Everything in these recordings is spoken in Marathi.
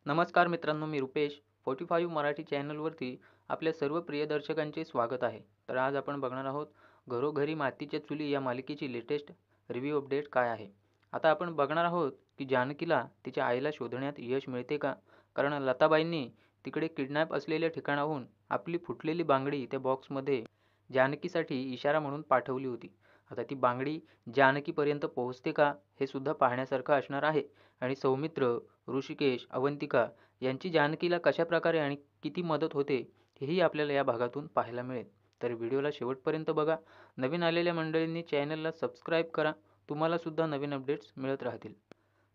नमस्कार मित्रांनो, मी रुपेश 45 मराठी चॅनलवरती आपल्या सर्व प्रिय दर्शकांचे स्वागत आहे. तर आज आपण बघणार आहोत घरोघरी मातीच्या चुली या मालिकेची लेटेस्ट रिव्ह्यू अपडेट काय आहे. आता आपण बघणार आहोत की जानकीला तिच्या आईला शोधण्यात यश मिळते का? कारण लताबाईंनी तिकडे किडनॅप असलेल्या ठिकाणाहून आपली फुटलेली बांगडी त्या बॉक्समध्ये जानकीसाठी इशारा म्हणून पाठवली होती. आता ती बांगडी जानकीपर्यंत पोहोचते का हे सुद्धा पाहण्यासारखं असणार आहे. आणि सौमित्र, ऋषिकेश, अवंतिका यांची जानकीला कशाप्रकारे आणि किती मदत होते हेही आपल्याला या भागातून पाहायला मिळेल. तर व्हिडिओला शेवटपर्यंत बघा. नवीन आलेल्या मंडळींनी चॅनलला सबस्क्राईब करा. तुम्हाला सुद्धा नवीन अपडेट्स मिळत राहतील.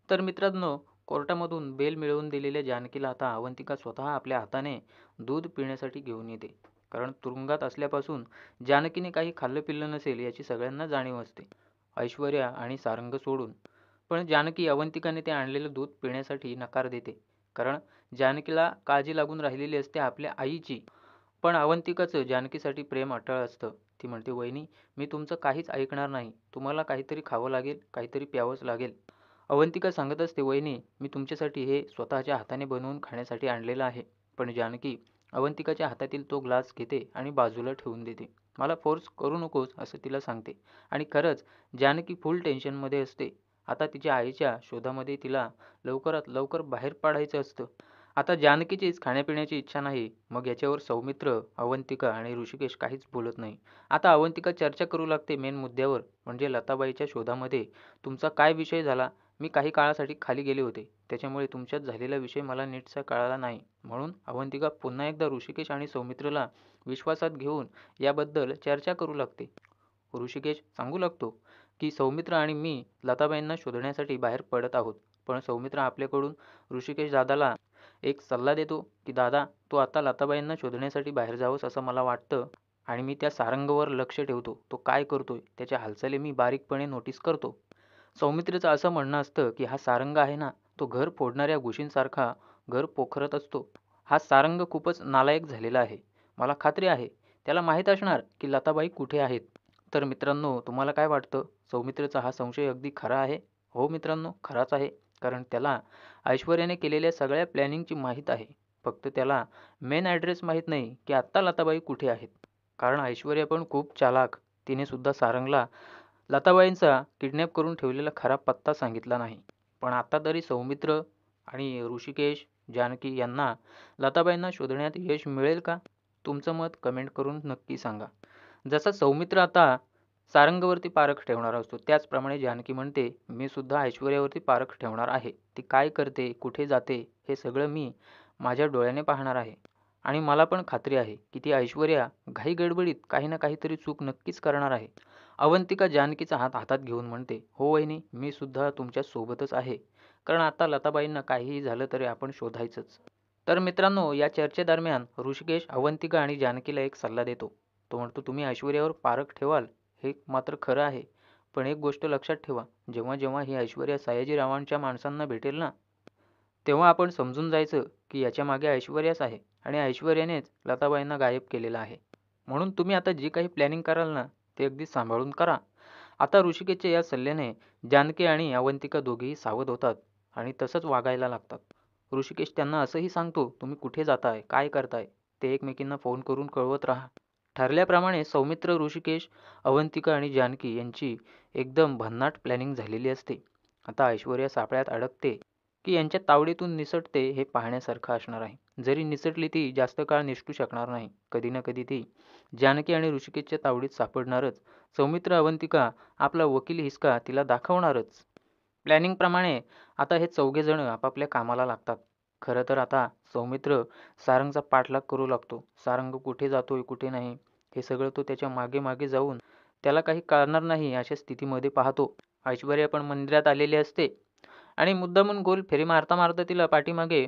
तर मित्रांनो, कोर्टामधून बेल मिळवून दिलेल्या जानकीला आता अवंतिका स्वतः आपल्या हाताने दूध पिण्यासाठी घेऊन येते. कारण तुरुंगात असल्यापासून जानकीने काही खाल्लं पिल्लं नसेल याची सगळ्यांना जाणीव असते, ऐश्वर्या आणि सारंग सोडून. पण जानकी अवंतिकाने ते आणलेलं दूध पिण्यासाठी नकार देते. कारण जानकीला काळजी लागून राहिलेली असते आपल्या आईची. पण अवंतिकाचं जानकीसाठी प्रेम अटळ असतं. ती म्हणते, वहिनी, मी तुमचं काहीच ऐकणार नाही. तुम्हाला काहीतरी खावं लागेल, काहीतरी प्यावंच लागेल. अवंतिका सांगत असते, वहिनी, मी तुमच्यासाठी हे स्वतःच्या हाताने बनवून खाण्यासाठी आणलेलं आहे. पण जानकी अवंतिकाच्या हातातील तो ग्लास घेते आणि बाजूला ठेवून देते. मला फोर्स करू नकोस असं तिला सांगते. आणि खरंच जानकी फुल टेन्शनमध्ये असते. आता तिच्या आईच्या शोधामध्ये तिला लवकरात लवकर बाहेर पाडायचं असतं. आता जानकीचीच खाण्यापिण्याची इच्छा नाही. मग याच्यावर सौमित्र, अवंतिका आणि ऋषिकेश काहीच बोलत नाही. आता अवंतिका चर्चा करू लागते मेन मुद्द्यावर, म्हणजे लताबाईच्या शोधामध्ये तुमचा काय विषय झाला. मी काही काळासाठी खाली गेले होते, त्याच्यामुळे तुमच्यात झालेला विषय मला नीटसा कळाला नाही. म्हणून अवंतिका पुन्हा एकदा ऋषिकेश आणि सौमित्रला विश्वासात घेऊन याबद्दल चर्चा करू लागते. ऋषिकेश सांगू लागतो की सौमित्र आणि मी लताबाईंना शोधण्यासाठी बाहेर पडत आहोत. पण सौमित्र आपल्याकडून ऋषिकेश दादाला एक सल्ला देतो की दादा, तू आता लताबाईंना शोधण्यासाठी बाहेर जावंस असं मला वाटतं. आणि मी त्या सारंगवर लक्ष ठेवतो. तो काय करतोय त्याच्या हालचाली मी बारीकपणे नोटीस करतो. सौमित्रीचं असं म्हणणं असतं की हा सारंग आहे ना, तो घर फोडणाऱ्या घुशींसारखा घर पोखरत असतो. हा सारंग खूपच नालायक झालेला आहे. मला खात्री आहे त्याला माहीत असणार की लताबाई कुठे आहेत. तर मित्रांनो, तुम्हाला काय वाटतं? सौमित्रीचा हा संशय अगदी खरा आहे? हो मित्रांनो, खराच आहे. कारण त्याला ऐश्वर्याने केलेल्या सगळ्या प्लॅनिंगची माहीत आहे. फक्त त्याला मेन ॲड्रेस माहीत नाही की आत्ता लताबाई कुठे आहेत. कारण ऐश्वर्या पण खूप चालाक. तिने सुद्धा सारंगला लताबाईंचा किडनॅप करून ठेवलेला खरा पत्ता सांगितला नाही. पण आता तरी सौमित्र आणि ऋषिकेश, जानकी यांना लताबाईंना शोधण्यात यश मिळेल का? तुमचं मत कमेंट करून नक्की सांगा. जसा सौमित्र आता सारंगवरती पारख ठेवणार असतो, त्याचप्रमाणे जानकी म्हणते, मी सुद्धा ऐश्वर्यावरती पारख ठेवणार आहे. ती काय करते, कुठे जाते हे सगळं मी माझ्या डोळ्याने पाहणार आहे. आणि मला पण खात्री आहे की ती ऐश्वर्या घाईगडबडीत काही ना काहीतरी चूक नक्कीच करणार आहे. अवंतिका जानकीचा हात हातात घेऊन म्हणते, हो वहिनी, मी सुद्धा तुमच्या सोबतच आहे. कारण आता लताबाईंना काहीही झालं तरी आपण शोधायचंच. तर मित्रांनो, या चर्चेदरम्यान ऋषिकेश अवंतिका आणि जानकीला एक सल्ला देतो. तो म्हणतो, तुम्ही ऐश्वर्यावर पारख ठेवाल हे मात्र खरं आहे. पण एक गोष्ट लक्षात ठेवा, जेव्हा जेव्हा ही ऐश्वर्या सयाजीरावांच्या माणसांना भेटेल ना, तेव्हा आपण समजून जायचं की याच्या मागे ऐश्वर्याच आहे आणि ऐश्वर्यानेच लताबाईंना गायब केलेलं आहे. म्हणून तुम्ही आता जी काही प्लॅनिंग कराल ना, ते अगदी सांभाळून करा. आता ऋषिकेशच्या या सल्ल्याने जानकी आणि अवंतिका दोघेही सावध होतात आणि तसंच वागायला लागतात. ऋषिकेश त्यांना असंही सांगतो, तुम्ही कुठे जाताय, काय करताय ते एकमेकींना फोन करून कळवत राहा. ठरल्याप्रमाणे सौमित्र, ऋषिकेश, अवंतिका आणि जानकी यांची एकदम भन्नाट प्लॅनिंग झालेली असते. आता ऐश्वर्या सापळ्यात अडकते की यांच्या तावडीतून निसटते हे पाहण्यासारखं असणार आहे. जरी निसटली ती जास्त काळ निसटू शकणार नाही. कधी ना कधी ती जानकी आणि ऋषिकेशच्या तावडीत सापडणारच. सौमित्र, अवंतिका आपला वकील हिसका तिला दाखवणारच. प्लॅनिंगप्रमाणे आता हे चौघेजण आपापल्या कामाला लागतात. खरं तर आता सौमित्र सारंगचा पाठलाग करू लागतो. सारंग कुठे जातोय, कुठे नाही हे सगळं तो त्याच्या मागे मागे जाऊन त्याला काही कळणार नाही अशा स्थितीमध्ये पाहतो. ऐश्वर्या पण मंदिरात आलेली असते आणि मुद्दामून गोल फेरी मारता मारता तिला पाठीमागे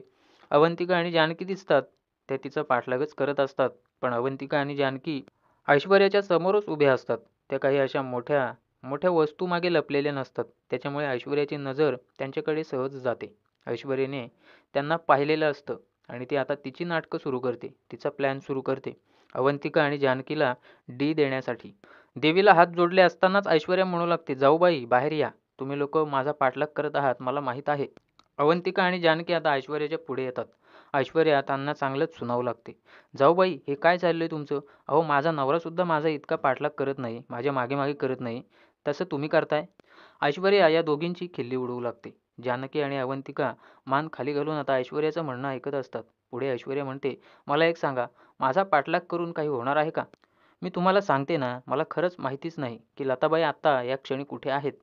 अवंतिका आणि जानकी दिसतात. त्या तिचा पाठलागच करत असतात. पण अवंतिका आणि जानकी ऐश्वर्याच्या समोरच उभ्या असतात. त्या काही अशा मोठ्या मोठ्या वस्तू मागे लपलेल्या नसतात. त्याच्यामुळे ऐश्वर्याची नजर त्यांच्याकडे सहज जाते. ऐश्वर्याने त्यांना पाहिलेलं असतं आणि ती आता तिची नाटकं सुरू करते, तिचा प्लॅन सुरू करते अवंतिका आणि जानकीला डी देण्यासाठी. देवीला हात जोडले असतानाच ऐश्वर्या म्हणू लागते, जाऊबाई बाहेर या. तुम्ही लोक माझा पाठलाग करत आहात मला माहीत आहे. अवंतिका आणि जानकी आता ऐश्वर्याच्या पुढे येतात. ऐश्वर्या त्यांना चांगलंच सुनावू लागते. जाऊबाई, हे काय चाललंय तुमचं? अहो, माझा नवरासुद्धा माझा इतका पाठलाग करत नाही, माझ्या मागे-मागे करत नाही, तसं तुम्ही करताय. ऐश्वर्या या दोघींची खिल्ली उडवू लागते. जानकी आणि अवंतिका मान खाली घालून आता ऐश्वर्याचं म्हणणं ऐकत असतात. पुढे ऐश्वर्या म्हणते, मला एक सांगा, माझा पाठलाग करून काही होणार आहे का? मी तुम्हाला सांगते ना, मला खरंच माहितीच नाही की लताबाई आत्ता या क्षणी कुठे आहेत.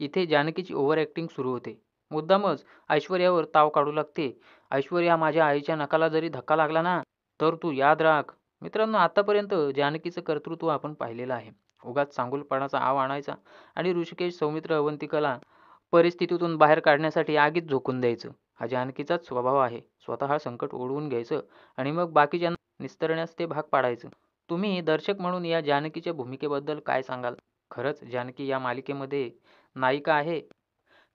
इथे जानकीची ओव्हर ॲक्टिंग सुरू होते. मुद्दामच ऐश्वर्यावर ताव काढू लागते. ऐश्वर्या, माझ्या आईच्या नखाला जरी धक्का लागला ना, तर तू याद राख. मित्रांनो, आतापर्यंत जानकीचं कर्तृत्व आपण पाहिलेलं आहे. उगाच चांगुलपणाचा आव आणायचा आणि ऋषिकेश, सौमित्र, अवंतिकाला परिस्थितीतून बाहेर काढण्यासाठी आगीत झोकून द्यायचं. हा जानकीचाच स्वभाव आहे. स्वतः संकट ओढवून घ्यायचं आणि मग बाकीच्यांना निस्तरण्यास ते भाग पाडायचं. तुम्ही दर्शक म्हणून या जानकीच्या भूमिकेबद्दल काय सांगाल? खरंच जानकी या मालिकेमध्ये नायिका आहे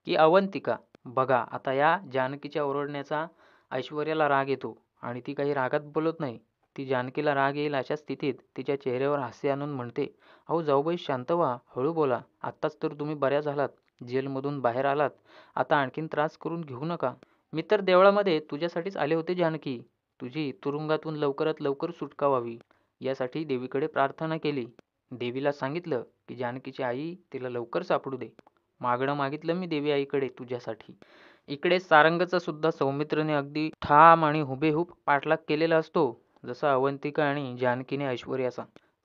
की अवंतिका? बघा, आता या जानकीच्या ओरडण्याचा ऐश्वर्याला राग येतो आणि ती काही रागात बोलत नाही. ती जानकीला राग येईल अशा स्थितीत तिच्या चेहऱ्यावर हास्य आणून म्हणते, अहो जाऊबाई, शांत व्हा, हळू बोला. आत्ताच तर तुम्ही बऱ्या झालात, जेलमधून बाहेर आलात. आता आणखीन त्रास करून घेऊ नका. मी तर देवळामध्ये तुझ्यासाठीच आले होते जानकी. तुझी तुरुंगातून लवकरात लवकर सुटका व्हावी यासाठी देवीकडे प्रार्थना केली. देवीला सांगितलं की जानकीची आई तिला लवकर सापडू दे. मागणं मागितलं मी देवी आईकडे तुझ्यासाठी. इकडे सारंगचा सुद्धा सौमित्रने अगदी ठाम आणि हुबेहूब पाठलाग केलेला असतो, जसा अवंतिका आणि जानकीने ऐश्वर्याचा.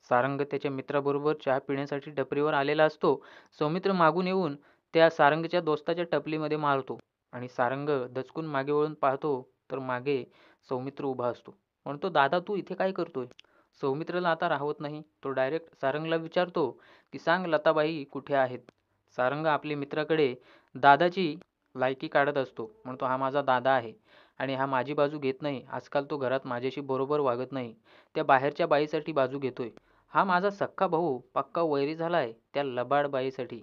सारंग त्याच्या मित्राबरोबर चहा पिण्यासाठी टपरीवर आलेला असतो. सौमित्र मागून येऊन त्या सारंगच्या दोस्ताच्या टपलीमध्ये मारतो आणि सारंग दचकून मागे वळून पाहतो तर मागे सौमित्र उभा असतो. म्हणतो, दादा तू इथे काय करतोय? सौमित्रला आता राहवत नाही. तो डायरेक्ट सारंगला विचारतो की सांग लताबाई कुठे आहेत? सारंग आपल्या मित्राकडे दादाची लायकी काढत असतो. म्हणतो, हा माझा दादा आहे आणि हा माझी बाजू घेत नाही. आजकाल तो घरात माझ्याशी बरोबर वागत नाही. त्या बाहेरच्या बाईसाठी बाजू घेतोय. हा माझा सख्खा भाऊ पक्का वैरी झालाय त्या लबाड बाईसाठी.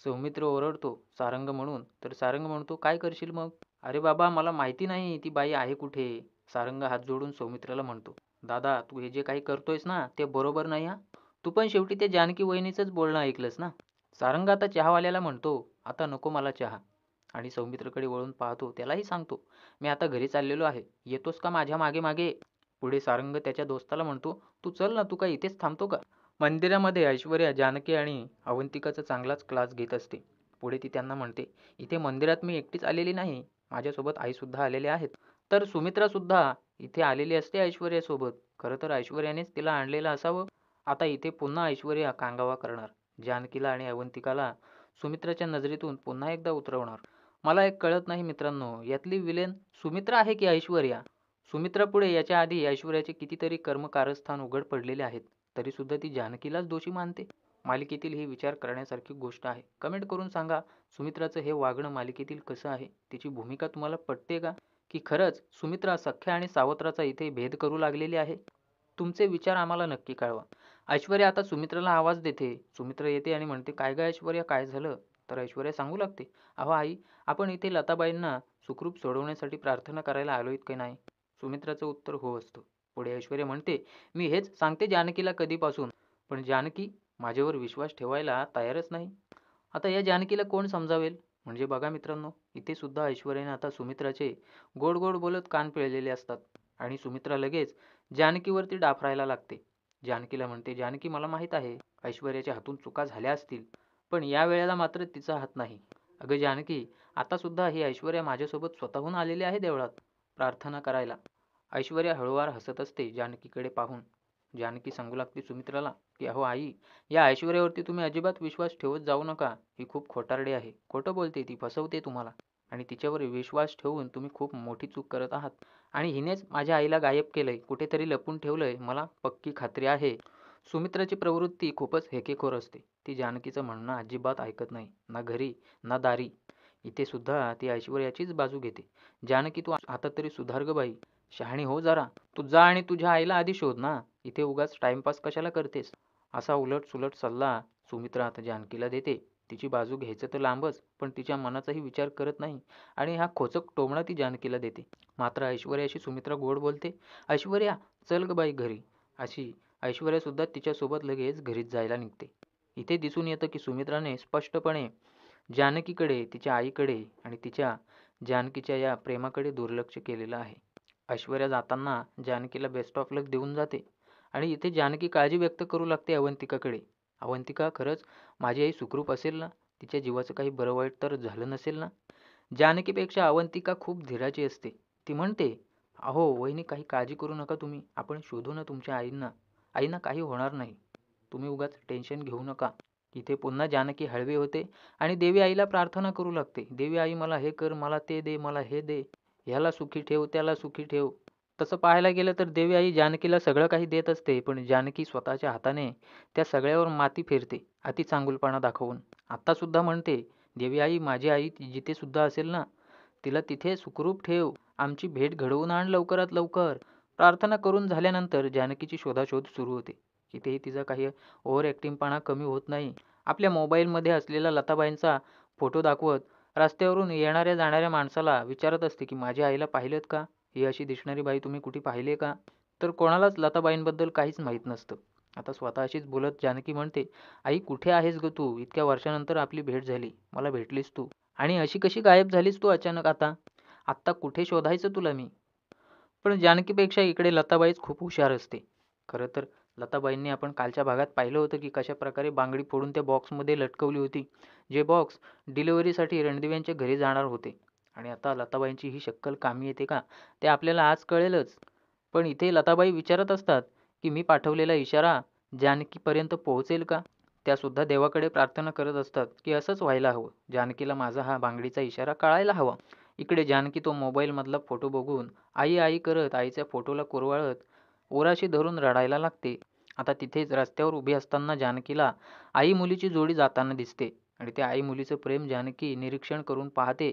सौमित्र ओरडतो, सारंग म्हणून. तर सारंग म्हणतो, काय करशील मग? अरे बाबा, मला माहिती नाही ती बाई आहे कुठे. सारंग हात जोडून सौमित्राला म्हणतो, दादा तू हे जे काही करतोयस ना ते बरोबर नाही हा. तू पण शेवटी त्या जानकी वहिनीचंच बोलणं ऐकलंस ना. सारंग आता चहावाल्याला म्हणतो, आता नको मला चहा. आणि सौमित्रकडे वळून पाहतो. त्यालाही सांगतो, मी आता घरी चाललेलो आहे. येतोस का माझ्या मागे मागे? पुढे सारंग त्याच्या दोस्ताला म्हणतो, तू चल ना, तू काय इथेच थांबतो का? मंदिरामध्ये ऐश्वर्या जानकी आणि अवंतिकाचा चांगलाच क्लास घेत असते. पुढे ती त्यांना म्हणते, इथे मंदिरात मी एकटीच आलेली नाही, माझ्यासोबत आईसुद्धा आलेले आहेत. तर सुमित्रासुद्धा इथे आलेली असते ऐश्वर्यासोबत. खरं तर ऐश्वर्यानेच तिला आणलेलं असावं. आता इथे पुन्हा ऐश्वर्या कांगावा करणार. जानकीला आणि अवंतिकाला सुमित्राच्या नजरेतून पुन्हा एकदा उतरवणार. मला एक कळत नाही मित्रांनो, यातली विलेन सुमित्रा आहे की ऐश्वर्या? सुमित्रापुढे याच्या आधी ऐश्वर्याचे कितीतरी कर्मकारस्थान उघड पडलेले आहेत, तरीसुद्धा ती जानकीलाच दोषी मानते. मालिकेतील ही विचार करण्यासारखी गोष्ट आहे. कमेंट करून सांगा, सुमित्राचं हे वागणं मालिकेतील कसं आहे? तिची भूमिका तुम्हाला पटते का? की खरंच सुमित्रा सख्या आणि सावत्राचा इथे भेद करू लागलेली आहे? तुमचे विचार आम्हाला नक्की कळवा. ऐश्वर्या आता सुमित्राला आवाज देते. सुमित्रा येते आणि म्हणते, काय गं ऐश्वर्या, काय झालं? तर ऐश्वर्या सांगू लागते, अहो आई, आपण इथे लताबाईंना सुखरूप सोडवण्यासाठी प्रार्थना करायला आलोय की नाही? सुमित्राचं उत्तर हो असतं. पुढे ऐश्वर्या म्हणते, मी हेच सांगते जानकीला कधीपासून, पण जानकी माझ्यावर विश्वास ठेवायला तयारच नाही. आता या जानकीला कोण समजावेल? म्हणजे बघा मित्रांनो, इथे सुद्धा ऐश्वर्याने आता सुमित्राचे गोड गोड बोलत कान पिळलेले असतात आणि सुमित्रा लगेच जानकीवरती डाफरायला लागते. जानकीला म्हणते, जानकी मला माहीत आहे ऐश्वर्याच्या हातून चुका झाल्या असतील, पण या वेळेला मात्र तिचा हात नाही. अगं जानकी, आता सुद्धा ही ऐश्वर्या माझ्यासोबत स्वतःहून आलेली आहे देवळात प्रार्थना करायला. ऐश्वर्या हळूवार हसत असते जानकीकडे पाहून. जानकी सांगू लागते सुमित्राला की अहो आई, या ऐश्वर्यावरती तुम्ही अजिबात विश्वास ठेवत जाऊ नका. ही खूप खोटारडी आहे. खोटं बोलते, ती फसवते तुम्हाला आणि तिच्यावर विश्वास ठेवून तुम्ही खूप मोठी चूक करत आहात. आणि हिनेच माझ्या आईला गायब केलंय, कुठेतरी लपून ठेवलंय, मला पक्की खात्री आहे. सुमित्राची प्रवृत्ती खूपच हेकेखोर असते. ती जानकीचं म्हणणं अजिबात ऐकत नाही, ना घरी ना दारी. इथे सुद्धा ती ऐश्वर्याचीच बाजू घेते. जानकी, तू आता तरी सुधार गं बाई, शहाणी हो जरा. तू जा आणि तुझ्या आईला आधी शोध ना, इथे उगाच टाइमपास कशाला करतेस? असा उलट सुलट सल्ला सुमित्रा आता जानकीला देते. तिची बाजू घ्यायचं तर लांबच, पण तिच्या मनाचाही विचार करत नाही आणि हा खोचक टोमणा ती जानकीला देते. मात्र ऐश्वर्याशी सुमित्रा गोड बोलते. ऐश्वर्या, चल ग बाई घरी. अशी ऐश्वर्या सुद्धा तिच्यासोबत लगेच घरीच जायला निघते. इथे दिसून येतं की सुमित्राने स्पष्टपणे जानकीकडे, तिच्या आईकडे आणि तिच्या जानकीच्या या प्रेमाकडे दुर्लक्ष केलेलं आहे. ऐश्वर्या जाताना जानकीला बेस्ट ऑफ लक देऊन जाते आणि इथे जानकी काळजी व्यक्त करू लागते अवंतिकाकडे. अवंतिका, खरंच माझी आई सुखरूप असेल ना? तिच्या जीवाचं काही बरं वाईट तर झालं नसेल ना? जानकीपेक्षा अवंतिका खूप धीराची असते. ती म्हणते, अहो वहिनी, काही काळजी करू नका तुम्ही. आपण शोधू ना तुमच्या आईंना. आईंना काही होणार नाही. तुम्ही उगाच टेन्शन घेऊ नका. इथे पुन्हा जानकी हळवी होते आणि देवी आईला प्रार्थना करू लागते. देवी आई, मला हे कर, मला ते दे, मला हे दे, ह्याला सुखी ठेव, त्याला सुखी ठेव. तसं पाहायला गेलं तर देवी आई जानकीला सगळं काही देत असते, पण जानकी स्वतःच्या हाताने त्या सगळ्यावर माती फेरते, अति चांगुलपणा दाखवून. आता सुद्धा म्हणते, देवी आई, माझी आई जिथे सुद्धा असेल ना, तिला तिथे सुखरूप ठेव. आमची भेट घडवून आण लवकरात लवकर. प्रार्थना करून झाल्यानंतर जानकीची शोधाशोध सुरू होते. तिथेही तिचा काही ओव्हर ॲक्टिंगपणा कमी होत नाही. आपल्या मोबाईलमध्ये असलेला लताबाईंचा फोटो दाखवत रस्त्यावरून येणाऱ्या जाणाऱ्या माणसाला विचारत असते की माझ्या आईला पाहिलेत का? ही अशी दिसणारी बाई तुम्ही कुठे पाहिली का? तर कोणालाच लताबाईंबद्दल काहीच माहीत नसतं. आता स्वतःशीच बोलत जानकी म्हणते, आई कुठे आहेस ग तू? इतक्या वर्षानंतर आपली भेट झाली. मला भेटलीस तू. आणि अशी कशी गायब झालीस तू अचानक आता? आत्ता कुठे शोधायचं तुला मी? पण जानकीपेक्षा इकडे लताबाईच खूप हुशार असते. खरं तर लताबाईंनी आपण कालच्या भागात पाहिलं होतं की कशा प्रकारे बांगडी फोडून त्या बॉक्समध्ये लटकवली होती. जे बॉक्स डिलिव्हरीसाठी रणदिव्यांच्या घरी जाणार होते. आणि आता लताबाईंची ही शक्कल कामी येते का? ते आपल्याला आज कळेलच. पण इथे लताबाई विचारत असतात की मी पाठवलेला इशारा जानकीपर्यंत पोहोचेल का? त्यासुद्धा देवाकडे प्रार्थना करत असतात की असंच व्हायला हवं. जानकीला माझा हा बांगडीचा इशारा कळायला हवा. इकडे जानकी तो मोबाईलमधला फोटो बघून आई आई करत आईच्या फोटोला कुरवाळत ओराशी धरून रडायला लागते. आता तिथेच रस्त्यावर उभी असताना जानकीला आई मुलीची जोडी जाताना दिसते आणि त्या आई मुलीचं प्रेम जानकी निरीक्षण करून पाहते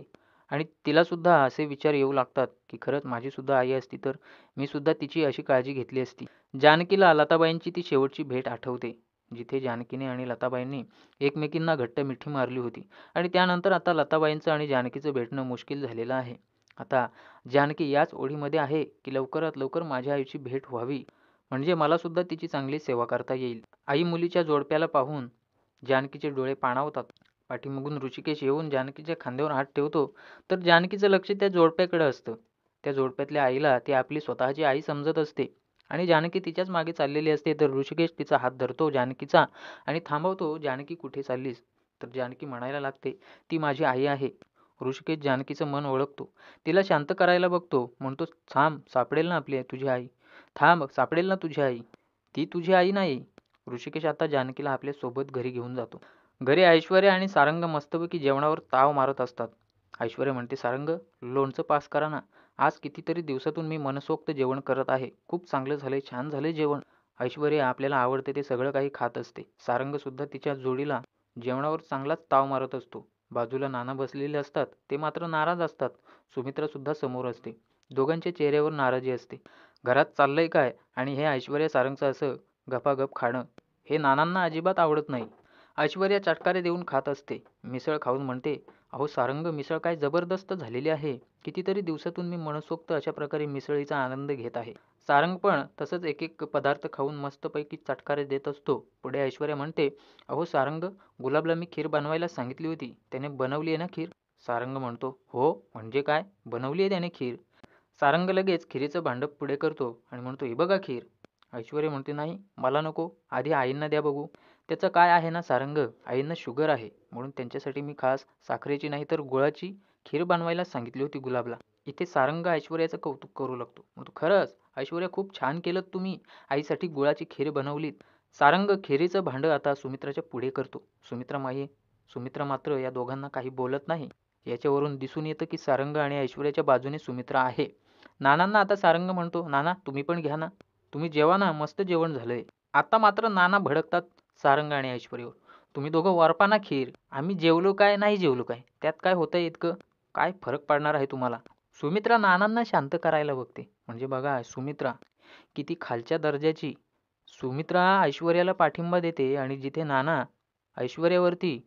आणि तिला सुद्धा असे विचार येऊ लागतात की खरंच माझी सुद्धा आई असती तर मी सुद्धा तिची अशी काळजी घेतली असती. जानकीला लताबाईंची ती शेवटची भेट आठवते, जिथे जानकीने आणि लताबाईंनी एकमेकींना घट्ट मिठी मारली होती. आणि त्यानंतर आता लताबाईंचं आणि जानकीचं भेटणं मुश्किल झालेलं आहे. आता जानकी याच ओढीमध्ये आहे की लवकरात लवकर माझ्या आईची भेट व्हावी, म्हणजे मला सुद्धा तिची चांगली सेवा करता येईल. आई मुलीच्या जोडप्याला पाहून जानकीचे डोळे पाणावतात. पाठीमागून ऋषिकेश येऊन जानकीच्या खांद्यावर हात ठेवतो, तर जानकीचं लक्ष त्या जोडप्याकडे असतं. त्या जोडप्यातल्या आईला ती आपली स्वतःची आई समजत असते आणि जानकी तिच्याच मागे चाललेली असते. तर ऋषिकेश तिचा हात धरतो जानकीचा आणि थांबवतो. जानकी कुठे चाललीस? तर जानकी म्हणायला लागते, ती माझी आई आहे. ऋषिकेश जानकीचं मन ओळखतो. तिला शांत करायला बघतो. म्हणतो, थांब, सापडेल ना आपली तुझी आई. थांब, सापडेल ना तुझी आई. ती तुझी आई नाही. ऋषिकेश आता जानकीला आपल्या सोबत घरी घेऊन जातो. घरी ऐश्वर्या आणि सारंग मस्तपैकी जेवणावर ताव मारत असतात. ऐश्वर्या म्हणते, सारंग, लोणचं पास करा ना. आज कितीतरी दिवसातून मी मनसोक्त जेवण करत आहे. खूप चांगलं झालंय, छान झालंय जेवण. ऐश्वर्या आपल्याला आवडते ते सगळं काही खात असते. सारंग सुद्धा तिच्या जोडीला जेवणावर चांगलाच ताव मारत असतो. बाजूला नाना बसलेले असतात. ते मात्र नाराज असतात. सुमित्रा सुद्धा समोर असते. दोघांच्या चेहऱ्यावर नाराजी असते. घरात चाललंय काय? आणि हे ऐश्वर्या सारंगचं असं गपागप खाणं, हे नानांना अजिबात आवडत नाही. ऐश्वर्या चटकारे देऊन खात असते. मिसळ खाऊन म्हणते, अहो सारंग, मिसळ काय जबरदस्त झालेली आहे. कितीतरी दिवसातून मी मनसोक्त अशा प्रकारे मिसळीचा आनंद घेत आहे. सारंग पण तसंच एक एक पदार्थ खाऊन मस्तपैकी चटकारे देत असतो. पुढे ऐश्वर्या म्हणते, अहो सारंग, गुलाबला मी खीर बनवायला सांगितली होती. त्याने बनवली आहे ना खीर? सारंग म्हणतो, हो, म्हणजे काय? बनवली आहे त्याने खीर. सारंग लगेच खिरीचं भांडं पुढे करतो आणि म्हणतो, हे बघा खीर. ऐश्वर्या म्हणते, नाही, मला नको, आधी आईंना द्या बघू. त्याचं काय आहे ना सारंग, आईंना शुगर आहे, म्हणून त्यांच्यासाठी मी खास साखरेची नाही तर गुळाची खीर बनवायला सांगितली होती गुलाबला. इथे सारंग ऐश्वर्याचं कौतुक करू लागतो. म्हणतो, खरंच ऐश्वर्या, खूप छान केलं तुम्ही, आईसाठी गुळाची खीर बनवलीत. सारंग खिरीचं भांडं आता सुमित्राच्या पुढे करतो. सुमित्रा मात्र या दोघांना काही बोलत नाही. याच्यावरून दिसून येतं की सारंग आणि ऐश्वर्याच्या बाजूने सुमित्रा आहे. नानांना आता सारंग म्हणतो, नाना तुम्ही पण घ्या ना, तुम्ही जेवा ना, मस्त जेवण झालंय. आता मात्र नाना भडकतात सारंग आणि ऐश्वर्यावर. तुम्ही दोघं वारपा ना खीर. आम्ही जेवलो काय नाही जेवलो काय, त्यात काय होतंय इतकं? काय फरक पडणार आहे तुम्हाला? सुमित्रा नानांना शांत करायला बघते. म्हणजे बघा सुमित्रा किती खालच्या दर्जाची. सुमित्रा ऐश्वर्याला पाठिंबा देते आणि जिथे नाना ऐश्वर्यावरती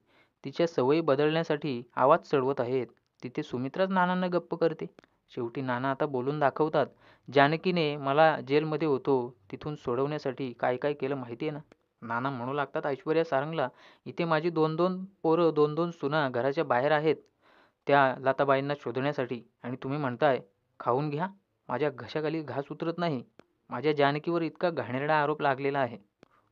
तिच्या सवयी बदलण्यासाठी आवाज चढवत आहेत, तिथे सुमित्राच नानांना गप्प करते. शेवटी नाना आता बोलून दाखवतात. जानकीने मला जेलमध्ये होतो तिथून सोडवण्यासाठी काय काय केलं माहिती आहे ना? नाना म्हणू लागतात ऐश्वर्या सारंगला, इथे माझी 2-2 पोरं, 2-2 सुना घराच्या बाहेर आहेत. त्या लताबाईंना शोधण्यासाठी आणि तुम्ही म्हणताय खाऊन घ्या. माझ्या घशाखाली घास उतरत नाही. माझ्या जानकीवर इतका घाणेरडा आरोप लागलेला आहे.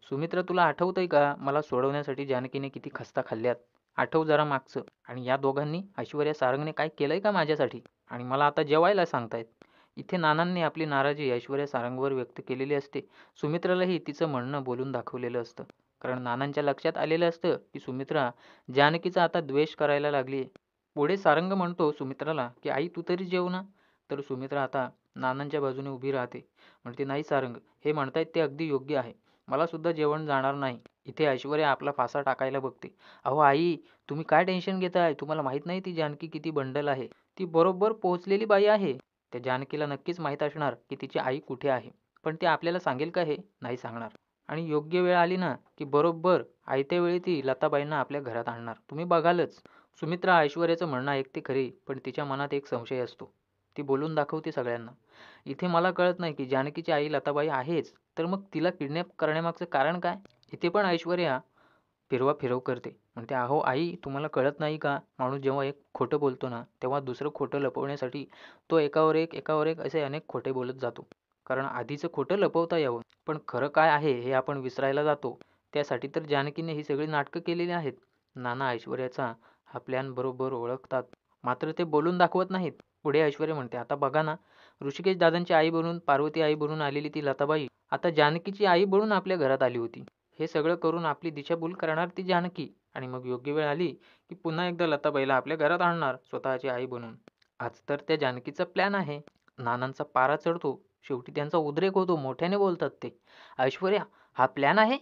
सुमित्रा, तुला आठवतंय का मला सोडवण्यासाठी जानकीने किती खस्ता खाल्ल्यात? आठव जरा मागचं. आणि या दोघांनी ऐश्वर्या सारंगने काय केलंय का माझ्यासाठी? आणि मला आता जेवायला सांगतायत. इथे नानांनी आपली नाराजी ऐश्वर्या सारंगवर व्यक्त केलेली असते. सुमित्रालाही तिचं म्हणणं बोलून दाखवलेलं असतं. कारण नानांच्या लक्षात आलेलं असतं की सुमित्रा जानकीचा आता द्वेष करायला लागली. पुढे सारंग म्हणतो सुमित्राला की आई तू तरी जेव ना. तर सुमित्रा आता नानांच्या बाजूने उभी राहते. म्हणते नाही सारंग, हे म्हणतायत ते अगदी योग्य आहे. मला सुद्धा जेवण जाणार नाही. इथे ऐश्वर्या आपला फासा टाकायला बघते. अहो आई, तुम्ही काय टेन्शन घेताय? तुम्हाला माहित नाही ती जानकी किती बंडल आहे. ती बरोबर पोहोचलेली बाई आहे. त्या जानकीला नक्कीच माहीत असणार की तिची आई कुठे आहे. पण ती आपल्याला सांगेल का हे? नाही सांगणार. आणि योग्य वेळ आली ना की बरोबर आयत्या वेळी ती लताबाईंना आपल्या घरात आणणार. तुम्ही बघालच. सुमित्रा ऐश्वर्याचं म्हणणं ऐकते खरी, पण तिच्या मनात एक संशय असतो. ती बोलून दाखवते सगळ्यांना. इथे मला कळत नाही की जानकीची आई लताबाई आहेच, तर मग तिला किडनॅप करण्यामागचं कारण काय? इथे पण ऐश्वर्या फिरवा-फिरव करते. म्हणते अहो आई, तुम्हाला कळत नाही का? माणूस जेव्हा एक खोटं बोलतो ना, तेव्हा दुसरं खोटं लपवण्यासाठी तो एकावर एक असे अनेक खोटे बोलत जातो. कारण आधीचं खोटं लपवता यावं. पण खरं काय आहे हे आपण विसरायला जातो. त्यासाठी तर जानकीने ही सगळी नाटकं केलेली आहेत. नाना ऐश्वर्याचा हा प्लॅन बरोबर ओळखतात. मात्र ते बोलून दाखवत नाहीत. पुढे ऐश्वर्या म्हणते आता बघा ना, ऋषिकेश दादांची आई बनून, पार्वती आई बनून आलेली ती लताबाई आता जानकीची आई बनून आपल्या घरात आली होती. हे सगळं करून आपली दिशाभूल करणार ती जानकी आणि मग योग्य वेळ आली की पुन्हा एकदा लताबाईला आपल्या घरात आणणार स्वतःची आई बनून. आज तर त्या जानकीचा प्लॅन आहे. नानांचा पारा चढतो. शेवटी त्यांचा उद्रेक होतो. मोठ्याने बोलतात ते. ऐश्वर्या, हा प्लॅन आहे?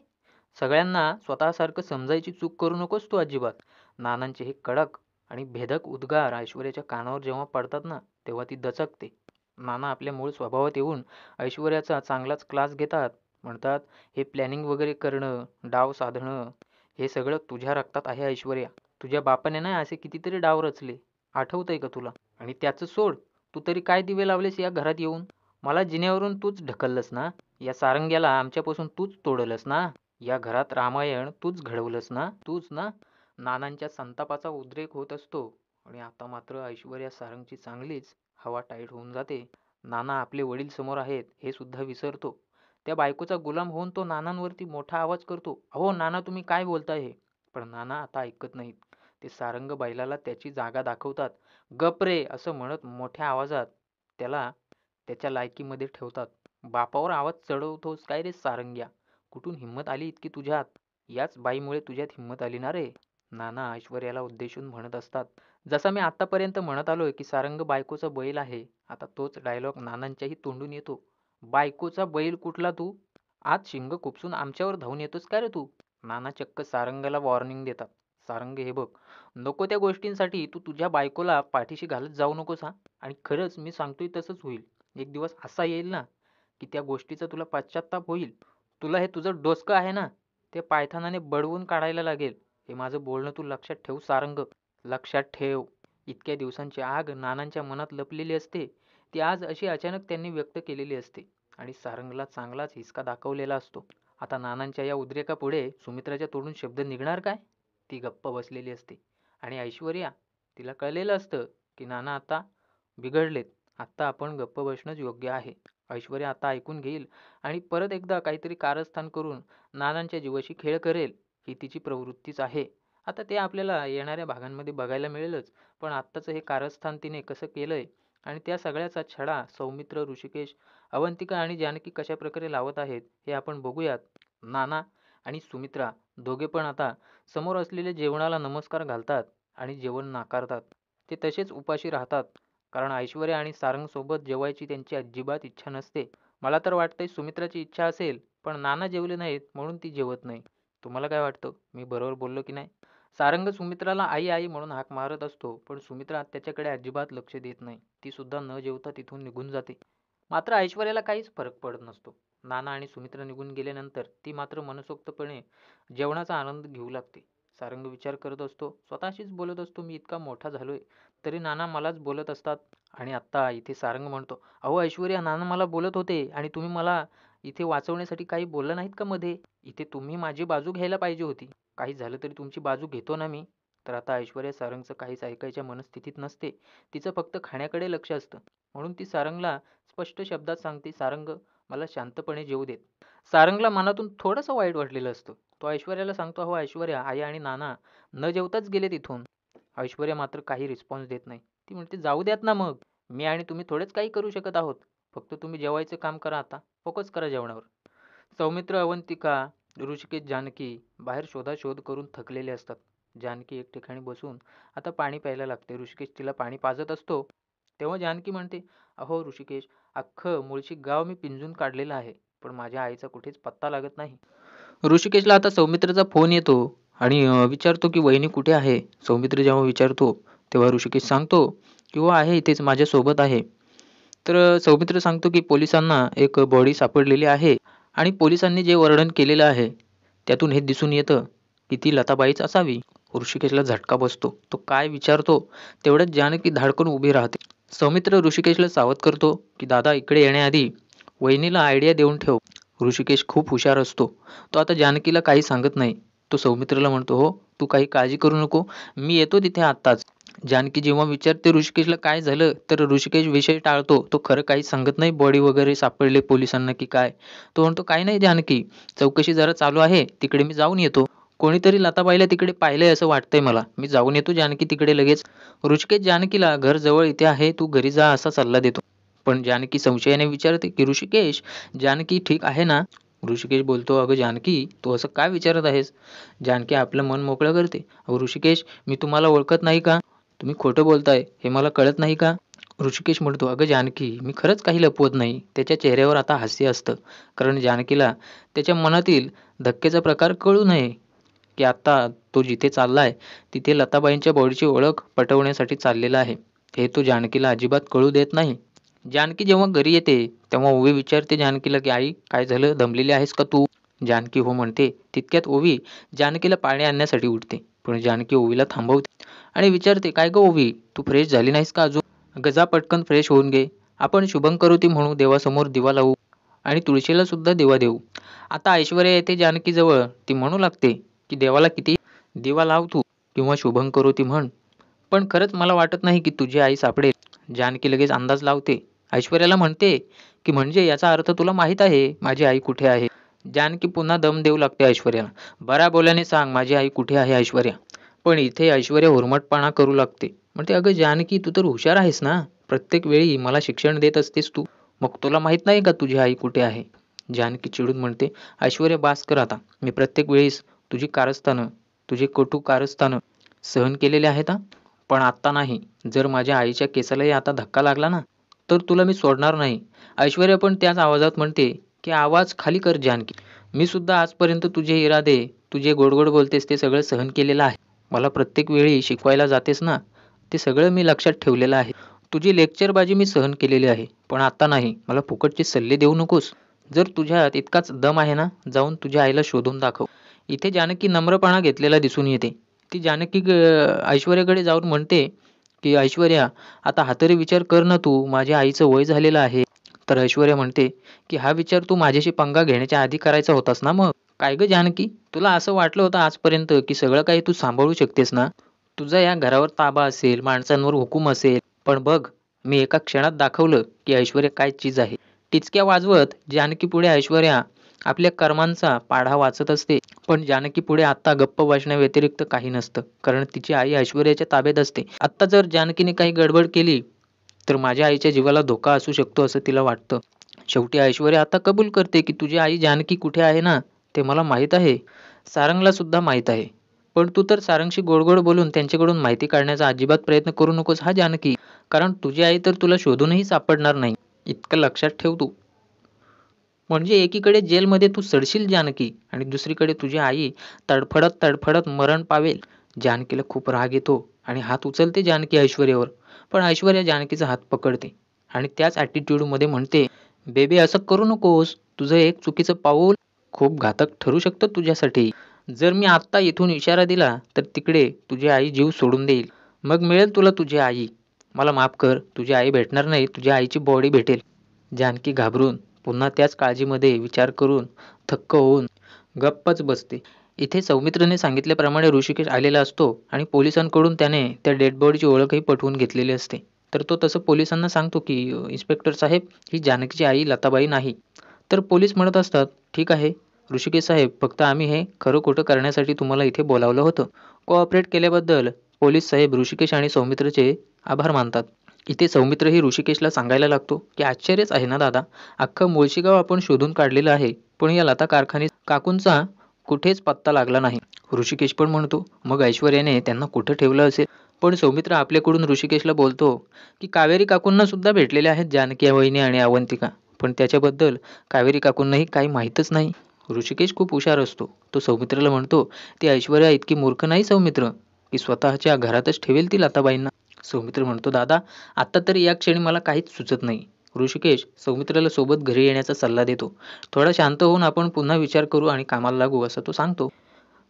सगळ्यांना स्वतःसारखं समजायची चूक करू नकोस तू अजिबात. नानांचे हे कडक आणि भेदक उद्गार ऐश्वर्याच्या कानावर जेव्हा पडतात ना, तेव्हा ती दचकते. नाना आपल्या मूळ स्वभावात येऊन ऐश्वर्याचा चांगलाच क्लास घेतात. म्हणतात हे प्लॅनिंग वगैरे करणं, डाव साधणं, हे सगळं तुझ्या रक्तात आहे ऐश्वर्या. तुझ्या बापाने नाही असे कितीतरी डाव रचले. आठवतंय का तुला? आणि त्याचं सोड. तू तरी काय दिवे लावलेस या घरात येऊन? मला जिन्यावरून तूच ढकललंस ना? या सारंग्याला आमच्यापासून तूच तोडलंस ना? या घरात रामायण तूच घडवलंस ना? तूच ना? नानांच्या संतापाचा उद्रेक होत असतो आणि आता मात्र ऐश्वर्या सारंगची चांगलीच हवा टाईट होऊन जाते. नाना आपले वडील समोर आहेत हे सुद्धा विसरतो. त्या बायकोचा गुलाम होऊन तो नानांवरती मोठा आवाज करतो. अहो नाना, तुम्ही काय बोलताय हे? पण नाना आता ऐकत नाहीत. ते सारंग बैलाला त्याची जागा दाखवतात. गप रे असं म्हणत मोठ्या आवाजात त्याला त्याच्या लायकीमध्ये ठेवतात. बापावर आवाज चढवतोस काय रे सारंग्या? कुठून हिंमत आली इतकी तुझ्यात? याच बाईमुळे तुझ्यात हिंमत आली ना रे? नाना ऐश्वर्याला उद्देशून म्हणत असतात. जसा मी आतापर्यंत म्हणत आलोय की सारंग बायकोचा बैल आहे, आता तोच डायलॉग नानांच्याही तोंडून येतो. बायकोचा बैल कुठला तू? आज शिंग खुपसून आमच्यावर धावून येतोस का रे तू? नाना चक्क सारंगाला वॉर्निंग देतात. सारंग, हे बघ, नको त्या गोष्टींसाठी तू तुझ्या बायकोला पाठीशी घालत जाऊ नकोस हा. आणि खरंच मी सांगतोय तसंच होईल. एक दिवस असा येईल ना की त्या गोष्टीचा तुला पश्चात्ताप होईल. तुला हे तुझं डोसकं आहे ना, ते पायथानाने बडवून काढायला लागेल. हे माझं बोलणं तू लक्षात ठेव सारंग. लक्षात ठेव. इतक्या दिवसांची आग नानांच्या मनात लपलेली असते, ती आज अशी अचानक त्यांनी व्यक्त केलेली असते आणि सारंगला चांगलाच हिसका दाखवलेला असतो. आता नानांच्या या उद्रेकापुढे सुमित्राच्या तोंडून शब्द निघणार काय? ती गप्प बसलेली असते. आणि ऐश्वर्या, तिला कळलेलं असतं की नाना आता बिघडलेत. आता आपण गप्प बसणंच योग्य आहे. ऐश्वर्या आता ऐकून घेईल आणि परत एकदा काहीतरी कारस्थान करून नानांच्या जीवाशी खेळ करेल. ही तिची प्रवृत्तीच आहे. आता ते आपल्याला येणाऱ्या भागांमध्ये बघायला मिळेलच. पण आत्ताचं हे कारस्थान तिने कसं केलंय आणि त्या सगळ्याचा छडा सौमित्र, ऋषिकेश, अवंतिका आणि जानकी कशाप्रकारे लावत आहेत हे आपण बघूयात. नाना आणि सुमित्रा दोघे पण आता समोर असलेल्या जेवणाला नमस्कार घालतात आणि जेवण नाकारतात. ते तसेच उपाशी राहतात. कारण ऐश्वर्या आणि सारंगसोबत जेवायची त्यांची अजिबात इच्छा नसते. मला तर वाटतंय सुमित्राची इच्छा असेल, पण नाना जेवले नाहीत म्हणून ती जेवत नाही. तुम्हाला काय वाटतं? मी बरोबर बोललो की नाही? सारंग सुमित्राला आई आई म्हणून हाक मारत असतो, पण सुमित्रा त्याच्याकडे अजिबात लक्ष देत नाही. ती सुद्धा न जेवता तिथून निघून जाते. मात्र ऐश्वर्याला काहीच फरक पडत नसतो. नाना आणि सुमित्रा निघून गेल्यानंतर ती मात्र मनसोक्तपणे जेवणाचा आनंद घेऊ लागते. सारंग विचार करत असतो, स्वतःशीच बोलत असतो, मी इतका मोठा झालोय तरी नाना मलाच बोलत असतात. आणि आत्ता इथे सारंग म्हणतो, अहो ऐश्वर्या, नाना मला बोलत होते आणि तुम्ही मला इथे वाचवण्यासाठी काही बोललं नाहीत का मध्ये? इथे तुम्ही माझी बाजू घ्यायला पाहिजे होती. काही झालं तरी तुमची बाजू घेतो ना मी. तर आता ऐश्वर्या सारंगचं काहीच ऐकायच्या मनस्थितीत नसते. तिचं फक्त खाण्याकडे लक्ष असतं. म्हणून ती सारंगला स्पष्ट शब्दात सांगते, "सारंग, मला शांतपणे जेवू देत." सारंगला मनातून थोडंसं वाईट वाटलेलं असतं. तो ऐश्वर्याला सांगतो, "अहो ऐश्वर्या, आई आणि नाना न जेवताच गेले तिथून." ऐश्वर्या मात्र काही रिस्पॉन्स देत नाही. ती म्हणते, "जाऊ द्यात ना मग. मी आणि तुम्ही थोडेच काही करू शकत आहोत. फक्त तुम्ही जेवायचं काम करा आता. फोकस करा जेवणावर." सौमित्र, अवंतिका, ऋषिकेश, जानकी बाहेर शोधाशोध करून थकलेले असतात. जानकी एक ठिकाणी बसून आता पाणी प्यायला लागते. ऋषिकेश तिला पाणी पाजत असतो. तेव्हा जानकी म्हणते, "अहो ऋषिकेश, अख्खं मुळशी गाव मी पिंजून काढलेलं आहे, पण माझ्या आईचा कुठेच पत्ता लागत नाही." ऋषिकेशला आता सौमित्रचा फोन येतो आणि विचारतो की वहिनी कुठे आहे. सौमित्र जेव्हा विचारतो तेव्हा ऋषिकेश सांगतो की "हो आहे, इथेच माझ्यासोबत आहे." तर सौमित्र सांगतो की पोलिसांना एक बॉडी सापडलेली आहे आणि पोलिसांनी जे वर्णन केलेलं आहे त्यातून हे दिसून येतं की ती लताबाईच असावी. ऋषिकेशला झटका बसतो. तो काय विचारतो तेवढ्यात जानकी धाडकन उभी राहते. सौमित्र ऋषिकेशला सावध करतो की दादा, इकडे येण्याआधी वहिनीला आयडिया देऊन ठेव. ऋषिकेश खूप हुशार असतो. तो आता जानकीला काही सांगत नाही. तो सौमित्रला म्हणतो, "हो, तू काही काळजी करू नको. मी येतो तिथे आत्ताच." जानकी जेव्हा विचारते ऋषिकेशला काय झालं, तर ऋषिकेश विषय टाळतो. तो खरं काही सांगत नाही, बॉडी वगैरे सापडले पोलिसांना की काय. तो म्हणतो, "काही नाही जानकी, चौकशी जरा चालू आहे. तिकडे मी जाऊन येतो. कोणीतरी लताबाईला तिकडे पाहिलंय असं वाटतंय मला. मी जाऊन येतो जानकी तिकडे लगेच." ऋषिकेश जानकीला घर जवळ इथे आहे, तू घरी जा असा सल्ला देतो. पण जानकी संशयाने विचारते की "ऋषिकेश, जानकी ठीक आहे ना?" ऋषिकेश बोलतो, "अगं जानकी, तू असं काय विचारत आहेस?" जानकी आपलं मन मोकळं करते. "अहो ऋषिकेश, मी तुम्हाला ओळखत नाही का? तुम्ही खोटं बोलताय हे मला कळत नाही का?" ऋषिकेश म्हणतो, "अगं जानकी, मी खरंच काही लपवत नाही." त्याच्या चेहऱ्यावर आता हास्य असतं. कारण जानकीला त्याच्या मनातील धक्केचा प्रकार कळू नये की आता तो जिथे चाललाय तिथे लताबाईंच्या बॉडीची ओळख पटवण्यासाठी चाललेला आहे. हे तो जानकीला अजिबात कळू देत नाही. जानकी जेव्हा घरी येते तेव्हा ओवी विचारते जानकीला की "आई, काय झालं? दमलेली आहेस का तू?" जानकी हो म्हणते. तितक्यात ओवी जानकीला पाणी आणण्यासाठी उठते. पण जानकी ओवीला थांबवते आणि विचारते, "काय गं ओवी, तू फ्रेश झाली नाहीस का अजून? अगं जा पटकन फ्रेश होऊन घे. आपण शुभंकरोती म्हणू, देवासमोर दिवा लावू आणि तुळशीला सुद्धा दिवा देऊ." आता ऐश्वर्या येते जानकीजवळ. ती म्हणू लागते की "देवाला किती दिवा लाव तू किंवा शुभंकरोती म्हण, पण खरंच मला वाटत नाही की तुझी आई सापडेल." जानकी लगेच अंदाज लावते. ऐश्वर्याला म्हणते की "म्हणजे याचा अर्थ तुला माहीत आहे माझी आई कुठे आहे?" जानकी पुन्हा दम देऊ लागते ऐश्वर्याला. "बऱ्या बोल्याने सांग माझी आई कुठे आहे ऐश्वर्या." पण इथे ऐश्वर्या उर्मटपणा करू लागते. म्हणते, "अगं जानकी, तू तर हुशार आहेस ना. प्रत्येक वेळी मला शिक्षण देत असतेस तू. मग तुला माहीत नाही का तुझी आई कुठे आहे?" जानकी चिडून म्हणते, "ऐश्वर्या बास कर आता. मी प्रत्येक वेळेस तुझी कारस्थानं, तुझे कटू कारस्थानं सहन केलेले आहेत हां. पण आत्ता नाही. जर माझ्या आईच्या केसालाही आता धक्का लागला ना, तर तुला मी सोडणार नाही." ऐश्वर्या पण त्याच आवाजात म्हणते की "आवाज खाली कर जानकी. मी सुद्धा आजपर्यंत तुझे इरादे, तुझे गोड बोलतेस ते सगळं सहन केलेलं आहे. मला प्रत्येक वेळी शिकवायला जातेस ना, ते सगळं मी लक्षात ठेवलेलं आहे. तुझी लेक्चरबाजी मी सहन केलेली आहे. पण आता नाही. मला फुकटचे सल्ले देऊ नकोस. जर तुझ्यात इतकाच दम आहे ना, जाऊन तुझ्या आईला शोधून दाखव." इथे जानकी नम्रपणा घेतलेला दिसून येते. ती जानकी ऐश्वर्याकडे जाऊन म्हणते की "ऐश्वर्या, आता हा तरी विचार कर ना तू, माझ्या आईचं वय झालेलं आहे." तर ऐश्वर्या म्हणते की "हा विचार तू माझ्याशी पंगा घेण्याच्या आधी करायचा होतास ना मग." "काय गं जानकी, तुला असं वाटलं होतं आजपर्यंत की सगळं काही तू सांभाळू शकतेस ना? तुझा या घरावर ताबा असेल, माणसांवर हुकूम असेल. पण बघ, मी एका क्षणात दाखवलं की ऐश्वर्या काय चीज आहे." टिचक्या वाजवत जानकीपुढे ऐश्वर्या आपल्या कर्मांचा पाढा वाचत असते. पण जानकीपुढे आत्ता गप्प बसण्याव्यतिरिक्त काही नसतं. कारण तिची आई ऐश्वर्याच्या ताब्यात असते. आत्ता जर जानकीने काही गडबड केली तर माझ्या आईच्या जीवाला धोका असू शकतो असं तिला वाटतं. शेवटी ऐश्वर्या आता कबूल करते की तुझी आई जानकी कुठे आहे ना, ते मला माहीत आहे. सारंगला सुद्धा माहीत आहे. पण तू तर सारंगशी गोड बोलून त्यांच्याकडून माहिती काढण्याचा अजिबात प्रयत्न करू नकोस हां जानकी. कारण तुझी आई तर तुला शोधूनही सापडणार नाही. इतकं लक्षात ठेव तू. म्हणजे एकीकडे जेलमध्ये तू सडशील जानकी आणि दुसरीकडे तुझी आई तडफडत मरण पावेल." जानकीला खूप राग येतो आणि हात उचलते जानकी ऐश्वर्यावर. पण ऐश्वर्या जानकीचा हात पकडते आणि त्याच ॲटिट्यूडमध्ये म्हणते, "बेबी, असं करू नकोस. तुझं एक चुकीचं पाऊल खूप घातक ठरू शकतं तुझ्यासाठी. जर मी आत्ता इथून इशारा दिला तर तिकडे तुझी आई जीव सोडून देईल. मग मिळेल तुला तुझी आई. मला माफ कर, तुझी आई भेटणार नाही, तुझ्या आईची बॉडी भेटेल." जानकी घाबरून पुन्हा त्याच काळजीमध्ये विचार करून थक्क होऊन गप्पच बसते. इथे सौमित्रने सांगितल्याप्रमाणे ऋषिकेश आलेला असतो आणि पोलिसांकडून त्याने त्या डेड बॉडीची ओळखही पटवून घेतलेली असते. तर तो तसं पोलिसांना सांगतो की इन्स्पेक्टर साहेब, ही जानकीची आई लताबाई नाही. तर पोलीस म्हणत असतात, ठीक आहे ऋषिकेश साहेब, फक्त आम्ही हे खरं खोटं करण्यासाठी तुम्हाला इथे बोलावलं होतं. कोऑपरेट केल्याबद्दल पोलीस साहेब ऋषिकेश आणि सौमित्रचे आभार मानतात. इथे सौमित्रही ऋषिकेशला सांगायला लागतो की आश्चर्यच आहे ना दादा, अख्खं मुळशीगाव आपण शोधून काढलेलं आहे, पण या लता कारखाने काकूंचा कुठेच पत्ता लागला नाही. ऋषिकेश पण म्हणतो, मग ऐश्वर्याने त्यांना कुठं ठेवलं असेल. पण सौमित्र आपल्याकडून ऋषिकेशला बोलतो की कावेरी काकूंना सुद्धा भेटलेले आहेत जानकी वहिनी आणि अवंतिका, पण त्याच्याबद्दल कावेरी काकूंनाही काही माहीतच नाही. ऋषिकेश खूप हुशार असतो. तो सौमित्रला म्हणतो, ती ऐश्वर्या इतकी मूर्ख नाही सौमित्र, की स्वतःच्या घरातच ठेवेल ती लताबाईंना. सौमित्र म्हणतो, दादा आत्ता तरी या क्षणी मला काहीच सुचत नाही. ऋषिकेश सौमित्राला सोबत घरी येण्याचा सल्ला देतो. थोडा शांत होऊन आपण पुन्हा विचार करू आणि कामाला लागू, असं तो सांगतो.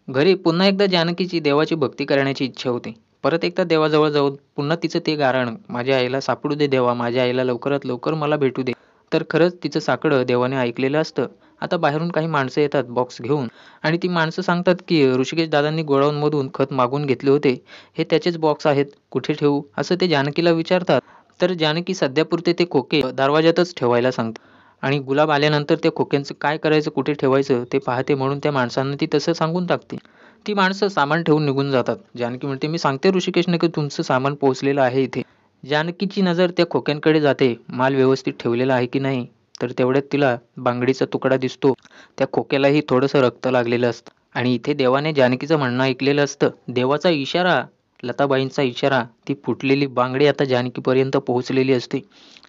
घरी पुन्हा एकदा जानकीची देवाची भक्ती करण्याची इच्छा होते. परत एकदा देवाजवळ जाऊन पुन्हा तिचं ते गारण, माझ्या आईला सापडू दे देवा, माझ्या आईला लवकरात लवकर मला भेटू दे. तर खरंच तिचं साकडं देवाने ऐकलेलं असतं. आता बाहेरून काही माणसं येतात बॉक्स घेऊन आणि ती माणसं सांगतात की ऋषिकेश दादांनी गोडाऊनमधून खत मागून घेतले होते. हे त्याचेच बॉक्स आहेत, कुठे ठेवू असं ते जानकीला विचारतात. तर जानकी सध्यापुरते ते खोके दरवाजातच ठेवायला सांगते आणि गुलाब आल्यानंतर त्या खोक्यांचं काय करायचं, कुठे ठेवायचं ते पाहते, म्हणून त्या माणसांना ती तसं सांगून टाकते. ती माणसं सामान ठेवून निघून जातात. जानकी म्हणते, मी सांगते ऋषिकेशने की तुमचं सामान पोहोचलेलं आहे इथे. जानकीची नजर त्या खोक्यांकडे जाते, माल व्यवस्थित ठेवलेला आहे की नाही. तर तेवढ्यात तिला बांगडीचा तुकडा दिसतो. त्या खोक्यालाही थोडंसं रक्त लागलेलं असतं आणि इथे देवाने जानकीचं म्हणणं ऐकलेलं असतं. देवाचा इशारा, लताबाईंचा इशारा, ती फुटलेली बांगडी आता जानकीपर्यंत पोहोचलेली असते.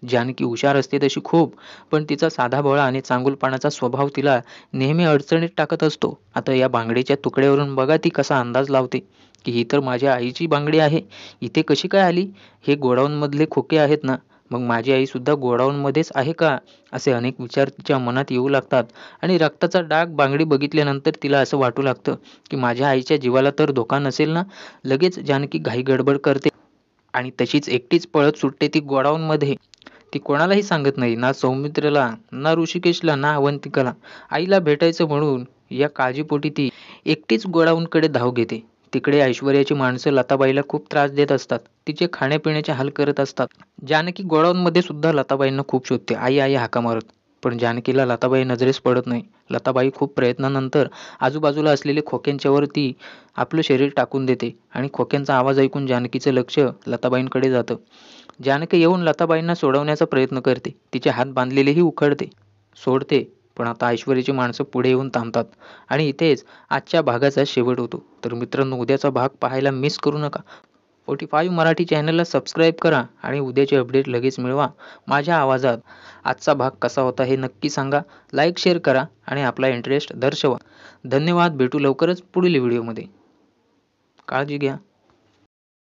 जानकी हुशार असते तशी खूप, पण तिचा साधा भोळा आणि चांगुलपणाचा स्वभाव तिला नेहमी अडचणीत टाकत असतो. आता या बांगडीच्या तुकड्यावरून बघा ती कसा अंदाज लावते की ही तर माझ्या आईची बांगडी आहे, इथे कशी काय आली. हे गोडाऊनमधले खोके आहेत ना, मग माझी आई सुद्धा गोडाऊनमध्येच आहे का, असे अनेक विचार तिच्या मनात येऊ लागतात. आणि रक्ताचा डाग बांगडी बघितल्यानंतर तिला असं वाटू लागतं की माझ्या आईच्या जीवाला तर धोका नसेल ना. लगेच जानकी घाई गडबड करते आणि तशीच एकटीच पळत सुटते ती गोडाऊनमध्ये. ती कोणालाही सांगत नाही, ना सौमित्रला, ना ऋषिकेशला, ना अवंतिकाला. आईला भेटायचं म्हणून या काळजीपोटी ती एकटीच गोडाऊनकडे धाव घेते. तिकडे ऐश्वर्याची माणसं लताबाईला खूप त्रास देत असतात, तिचे खाण्यापिण्याचे हाल करत असतात. जानकी गोडाऊनमध्ये सुद्धा लताबाईंना खूप शोधते, आई आई हाका मारत. पण जानकीला लताबाई नजरेस पडत नाही. लताबाई खूप प्रयत्नानंतर आजूबाजूला असलेले खोक्यांच्यावरती आपलं शरीर टाकून देते आणि खोक्यांचा आवाज ऐकून जानकीचं लक्ष लताबाईंकडे जातं. जानकी येऊन लताबाईंना सोडवण्याचा प्रयत्न करते. तिचे हात बांधलेलेही उखडते, सोडते. पण आता ऐश्वर्याची माणसं पुढे येऊन थांबतात आणि इथेच आजच्या भागाचा शेवट होतो. तर मित्रांनो, उद्याचा भाग पाहायला मिस करू नका. 45 मराठी चॅनलला सबस्क्राईब करा आणि उद्याचे अपडेट लगेच मिळवा. माझ्या आवाजात आजचा भाग कसा होता हे नक्की सांगा. लाईक शेअर करा आणि आपला इंटरेस्ट दर्शवा. धन्यवाद. भेटू लवकरच पुढील व्हिडिओमध्ये. काळजी घ्या.